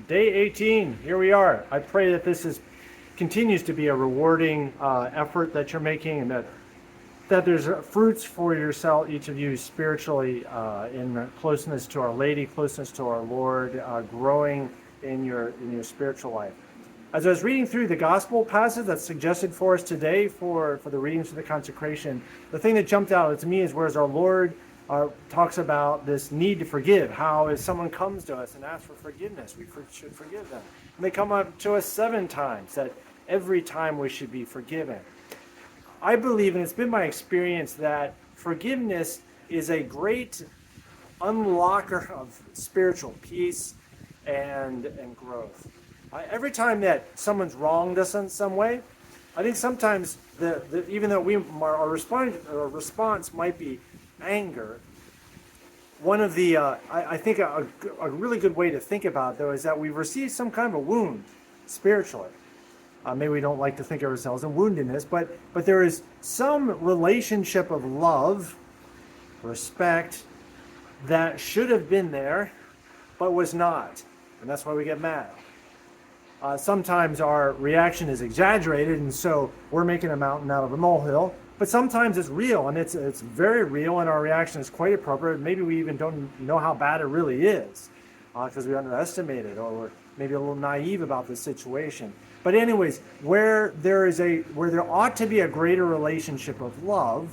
Day 18, here we are. I pray that continues to be a rewarding effort that you're making, and that there's fruits for yourself, each of you spiritually, in closeness to Our Lady, closeness to our Lord, growing in your spiritual life. As I was reading through the gospel passage that's suggested for us today for the readings for the consecration, the thing that jumped out to me is whereas our Lord talks about this need to forgive. How if someone comes to us and asks for forgiveness, we should forgive them. And they come up to us 7 times, that every time we should be forgiven. I believe, and it's been my experience, that forgiveness is a great unlocker of spiritual peace and growth. Every time that someone's wronged us in some way, I think sometimes even though our response might be anger, one of the I think a really good way to think about it, though, is that we've received some kind of a wound spiritually. Maybe we don't like to think of ourselves in woundedness, but there is some relationship of love, respect, that should have been there, but was not, and that's why we get mad. Sometimes our reaction is exaggerated, and so we're making a mountain out of a molehill. But sometimes it's real, and it's very real, and our reaction is quite appropriate. Maybe we even don't know how bad it really is, because we underestimate it, or we're maybe a little naive about the situation. But anyways, where there ought to be a greater relationship of love,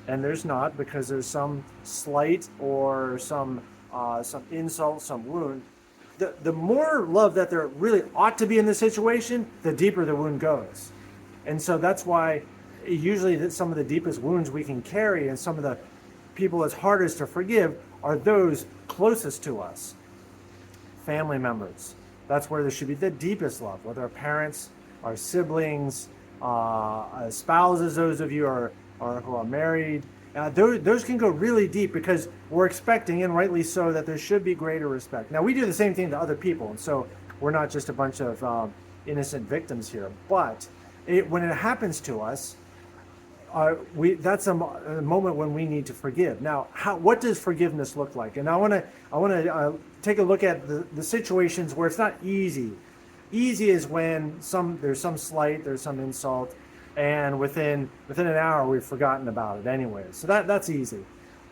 and there's not, because there's some slight or some insult, some wound. The more love that there really ought to be in the situation, the deeper the wound goes. And so that's why usually some of the deepest wounds we can carry, and some of the people it's hardest to forgive, are those closest to us. Family members. That's where there should be the deepest love, whether our parents, our siblings, spouses, those of you who are married. Those can go really deep, because we're expecting, and rightly so, that there should be greater respect. Now, we do the same thing to other people, and so we're not just a bunch of innocent victims here. But when it happens to us, that's a moment when we need to forgive. Now, what does forgiveness look like? And I want to take a look at the situations where it's not easy. Easy is when there's some slight, there's some insult, and within an hour we've forgotten about it anyway. So that's easy.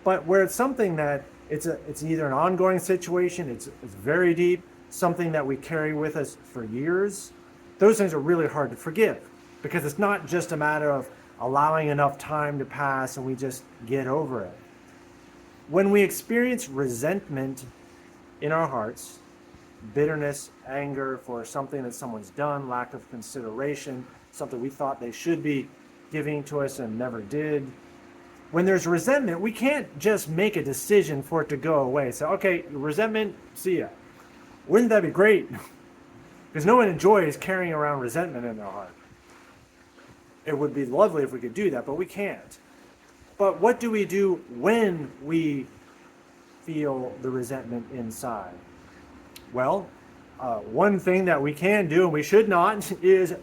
But where it's something that it's either an ongoing situation, it's very deep, something that we carry with us for years, those things are really hard to forgive, because it's not just a matter of allowing enough time to pass and we just get over it. When we experience resentment in our hearts, bitterness, anger for something that someone's done, lack of consideration, something we thought they should be giving to us and never did. When there's resentment, we can't just make a decision for it to go away. So, okay, resentment, see ya. Wouldn't that be great? Because no one enjoys carrying around resentment in their heart. It would be lovely if we could do that, but we can't. But what do we do when we feel the resentment inside? Well, one thing that we can do, and we should not, is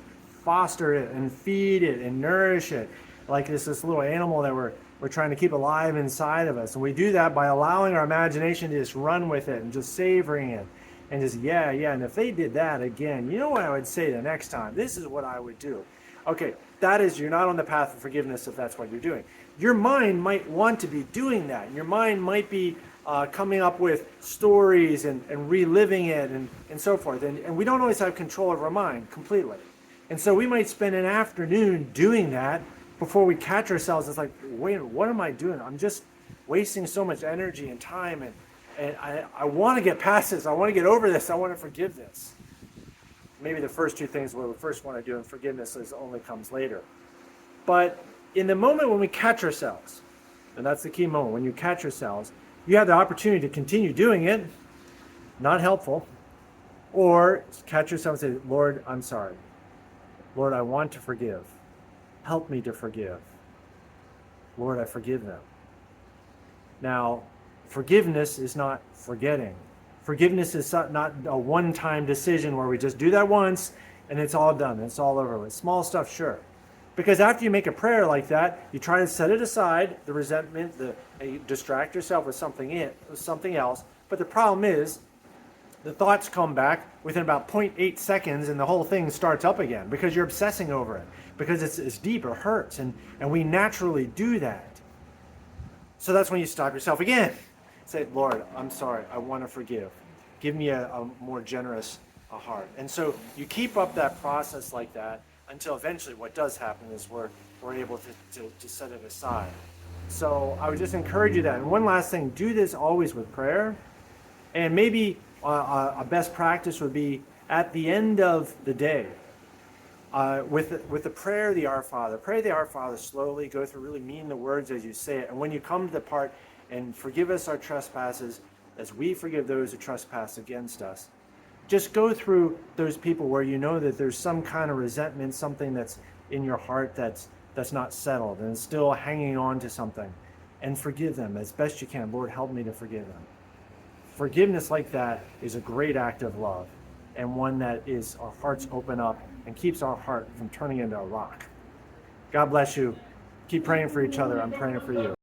foster it and feed it and nourish it, like this little animal that we're trying to keep alive inside of us. And we do that by allowing our imagination to just run with it and just savoring it, and just yeah, and if they did that again, you know what I would say the next time? This is what I would do. Okay, you're not on the path of forgiveness if that's what you're doing. Your mind might want to be doing that. Your mind might be coming up with stories and reliving it and so forth. And we don't always have control of our mind completely. And so we might spend an afternoon doing that before we catch ourselves. It's like, wait, what am I doing? I'm just wasting so much energy and time, and I want to get past this. I want to get over this. I want to forgive this. Maybe the first 2 things what we first want to do, and forgiveness only comes later. But in the moment when we catch ourselves, and that's the key moment, when you catch yourselves, you have the opportunity to continue doing it, not helpful, or catch yourself and say, Lord, I'm sorry. Lord, I want to forgive. Help me to forgive. Lord, I forgive them. Now, forgiveness is not forgetting. Forgiveness is not a one-time decision where we just do that once and it's all done. It's all over with. Small stuff, sure. Because after you make a prayer like that, you try to set it aside, the resentment, you distract yourself with something else. But the problem is, the thoughts come back within about 0.8 seconds and the whole thing starts up again because you're obsessing over it, because it's deep, it hurts, and we naturally do that. So that's when you stop yourself again. Say, Lord, I'm sorry, I want to forgive. Give me a more generous heart. And so you keep up that process like that until eventually what does happen is we're able to set it aside. So I would just encourage you that. And one last thing, do this always with prayer. And maybe a best practice would be at the end of the day, with the prayer of the Our Father. Pray the Our Father slowly, go through, really mean the words as you say it. And when you come to the part, and forgive us our trespasses as we forgive those who trespass against us, just go through those people where you know that there's some kind of resentment, something that's in your heart that's not settled and is still hanging on to something, and forgive them as best you can. Lord, help me to forgive them. Forgiveness like that is a great act of love, and one that is our hearts open up and keeps our heart from turning into a rock. God bless you. Keep praying for each other. I'm praying for you.